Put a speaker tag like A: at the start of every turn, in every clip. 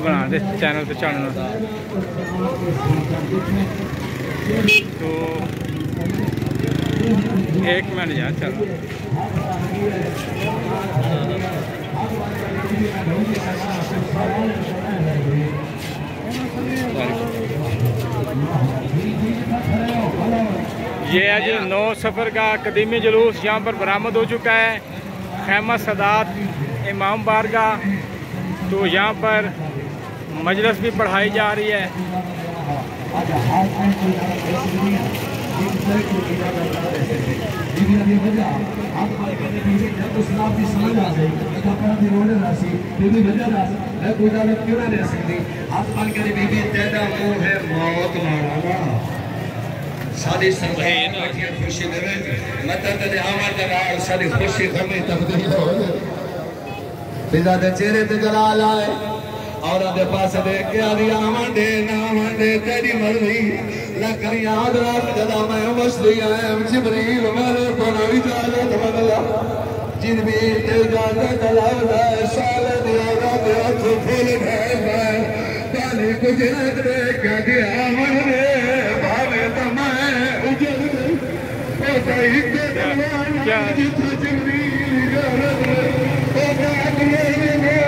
A: बना दे चैनल पे चढ़ना तो 1 मिनट यार चल ये आज 9 सफ़र का कदीमी जुलूस यहाँ पर बरामद हो चुका है। खैमा सदात इमाम बारगाह, तो यहाँ पर मजलिस भी पढ़ाई जा रही है।
B: सारी खुशी सारी खुशी पिता के चेहरे ते जलाल आए और आदे पास देख के आदि आमंडे नामंडे तेरी मर्जी लकड़ी याद रात जदा मैं मस्ती आए जिब्रील मेरे को नवी इजाजत बदला जिन भी ते इजाजत दलावदा साल दिया रात हाथ फूल है पानी को जन्नत रे क्या दिया मन रे भावे तो मैं उजड़ गई ओ कहीं के दरवाजा जित जिब्रील जरत रे ओ बागले में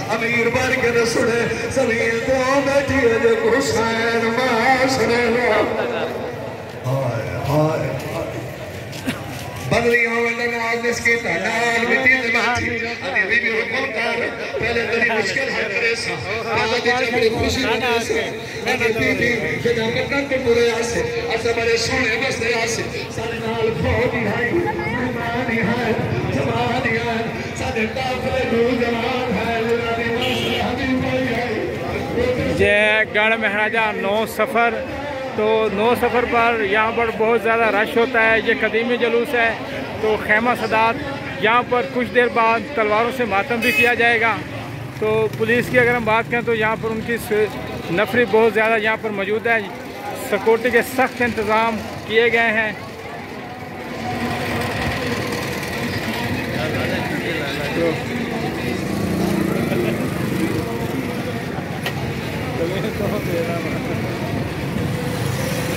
B: अमीर बन के सुने समीर तो बैठी हुसैन बदली के ताल मिट्टी जमाती अभी भी हुकमदार पहले तेरी मुश्किल है करे सा बड़ी खुशी करे सा मैंने बीबी के जब तक पूरे आसे अच्छा बड़े सोने बसते आसे सारे नाल फौजी है मेहमानी है जवानी है सारे काफले दू जवान है रानी मस्त हबीब भाई है
A: जय गढ़ महाराजा 9 सफ़र। तो 9 सफ़र पर यहाँ पर बहुत ज़्यादा रश होता है। ये कदीमी जुलूस है। तो खैमा सदात यहाँ पर कुछ देर बाद तलवारों से मातम भी किया जाएगा। तो पुलिस की अगर हम बात करें तो यहाँ पर उनकी नफरी बहुत ज़्यादा यहाँ पर मौजूद है। सिक्योरिटी के सख्त इंतज़ाम किए गए हैं।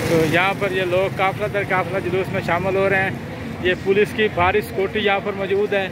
A: तो यहाँ पर ये लोग काफ़िला दर काफ़िला जुलूस में शामिल हो रहे हैं। ये पुलिस की भारी सिक्योरिटी यहाँ पर मौजूद है।